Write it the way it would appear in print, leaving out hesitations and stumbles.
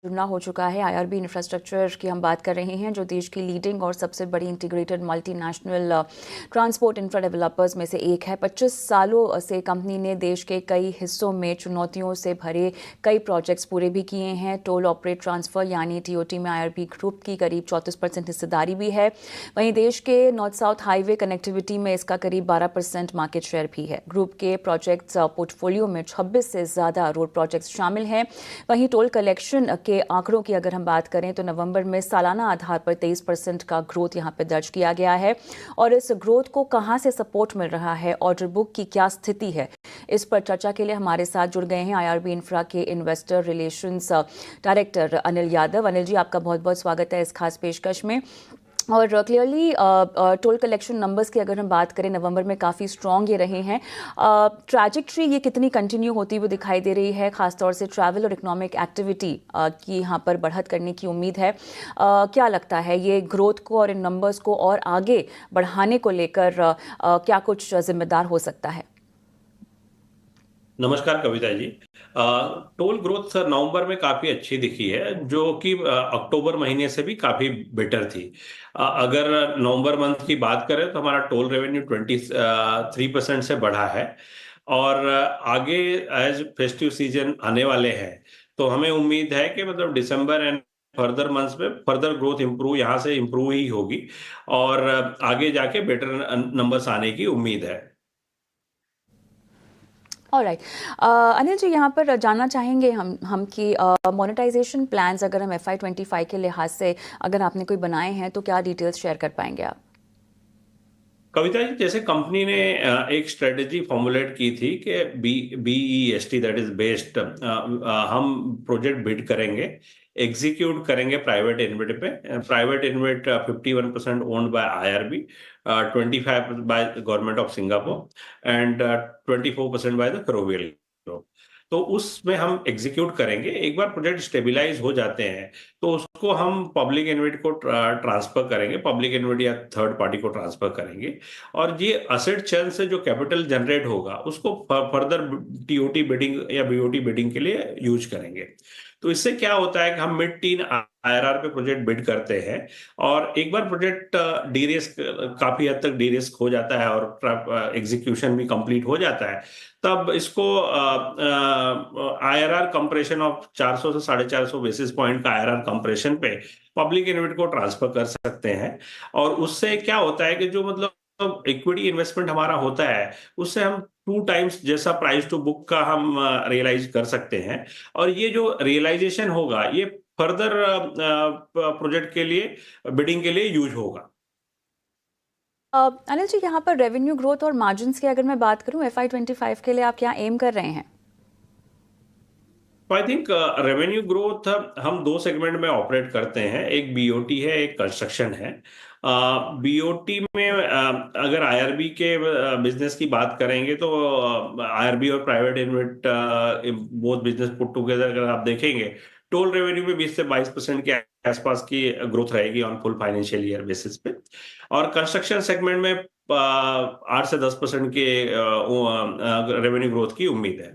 जुड़ना हो चुका है। आईआरबी इंफ्रास्ट्रक्चर की हम बात कर रहे हैं, जो देश की लीडिंग और सबसे बड़ी integrated multinational transport infra developers में से एक है। 25 सालों से कंपनी ने देश के कई हिस्सों में चुनौतियों से भरे कई प्रोजेक्ट्स पूरे भी किए हैं। टोल ऑपरेट ट्रांसफर यानी टीओटी में आईआरबी ग्रुप की करीब 34% हिस्सेदारी भी है। वहीं देश के नॉर्थ साउथ हाईवे कनेक्टिविटी में इसका करीब 12% मार्केट शेयर भी है। ग्रुप के प्रोजेक्ट्स पोर्टफोलियो में 26 से ज़्यादा रोड प्रोजेक्ट्स शामिल हैं। वहीं टोल कलेक्शन के आंकड़ों की अगर हम बात करें तो नवंबर में सालाना आधार पर 23% का ग्रोथ यहां पर दर्ज किया गया है। और इस ग्रोथ को कहां से सपोर्ट मिल रहा है, ऑर्डर बुक की क्या स्थिति है, इस पर चर्चा के लिए हमारे साथ जुड़ गए हैं आईआरबी इंफ्रा के investor relations director Anil Yadav. Anil ji, आपका बहुत बहुत स्वागत है इस खास पेशकश में। और क्लियरली टोल कलेक्शन नंबर्स की अगर हम बात करें, नवंबर में काफ़ी स्ट्रॉन्ग ये रहे हैं। ट्रैजेक्टरी ये कितनी कंटिन्यू होती हुई दिखाई दे रही है? खासतौर से ट्रैवल और इकोनॉमिक एक्टिविटी की यहाँ पर बढ़त करने की उम्मीद है। क्या लगता है ये ग्रोथ को और इन नंबर्स को और आगे बढ़ाने को लेकर क्या कुछ जिम्मेदार हो सकता है? नमस्कार Kavita ji. Toll growth sir नवंबर में काफी अच्छी दिखी है, जो कि अक्टूबर महीने से भी काफी बेटर थी। अगर नवंबर मंथ की बात करें तो हमारा टोल रेवेन्यू 23% से बढ़ा है। और आगे एज फेस्टिव सीजन आने वाले हैं तो हमें उम्मीद है कि मतलब दिसंबर एंड फर्दर मंथ्स में फर्दर ग्रोथ इम्प्रूव यहाँ से इम्प्रूव ही होगी और आगे जाके बेटर नंबर्स आने की उम्मीद है। ऑलराइट, अनिल जी, यहाँ पर जानना चाहेंगे हम कि मोनेटाइजेशन प्लान्स अगर हम FY25 के लिहाज से अगर आपने कोई बनाए हैं तो क्या डिटेल्स शेयर कर पाएंगे आप? कविता जी, जैसे कंपनी ने एक स्ट्रेटेजी फॉर्मुलेट की थी कि BEST दैट इज बेस्ड, हम प्रोजेक्ट बिड करेंगे, एग्जीक्यूट करेंगे प्राइवेट इन्वेट पे। Private InvIT 51% owned by IRB, 25 by government of Singapore and 24% by the Ferrovial group. तो उसमें हम एग्जीक्यूट करेंगे। एक बार प्रोजेक्ट स्टेबिलाईज हो जाते हैं तो उसको हम पब्लिक इन्वेट को ट्रांसफर करेंगे, पब्लिक इन्वेट या थर्ड पार्टी को ट्रांसफर करेंगे। और ये असेट चर्न से जो कैपिटल जनरेट होगा उसको फर्दर टीओटी बिडिंग या बीओटी बिडिंग के लिए यूज करेंगे। तो इससे क्या होता है कि हम मिड टीन आईआरआर पे प्रोजेक्ट बिड करते हैं और एक बार प्रोजेक्ट डी रिस्क, काफी हद तक डी रिस्क हो जाता है और एग्जीक्यूशन भी कंप्लीट हो जाता है, तब इसको आईआरआर कंप्रेशन ऑफ 400 से 450 बेसिस पॉइंट का आईआरआर कंप्रेशन पे पब्लिक इन्वेट को ट्रांसफर कर सकते हैं। और उससे क्या होता है कि जो मतलब इक्विटी इन्वेस्टमेंट हमारा होता है उससे हम 2 टाइम्स जैसा प्राइस टू बुक का हम रियलाइज कर सकते हैं। और ये जो रियलाइजेशन होगा ये फर्दर प्रोजेक्ट के लिए बिडिंग के लिए यूज होगा। अनिल जी, यहाँ पर रेवेन्यू ग्रोथ और मार्जिन्स की अगर मैं बात करूँ FY25 के लिए आप क्या एम कर रहे हैं? आई थिंक रेवेन्यू ग्रोथ हम 2 सेगमेंट में ऑपरेट करते हैं, एक बीओटी है, एक कंस्ट्रक्शन है। बीओटी में अगर आईआरबी के बिजनेस की बात करेंगे तो आईआरबी और private InvIT both business put together अगर आप देखेंगे, टोल रेवेन्यू में 20 से 22% के आसपास की ग्रोथ रहेगी on full financial year basis पे। और कंस्ट्रक्शन सेगमेंट में 8 से 10% के रेवेन्यू ग्रोथ की उम्मीद है।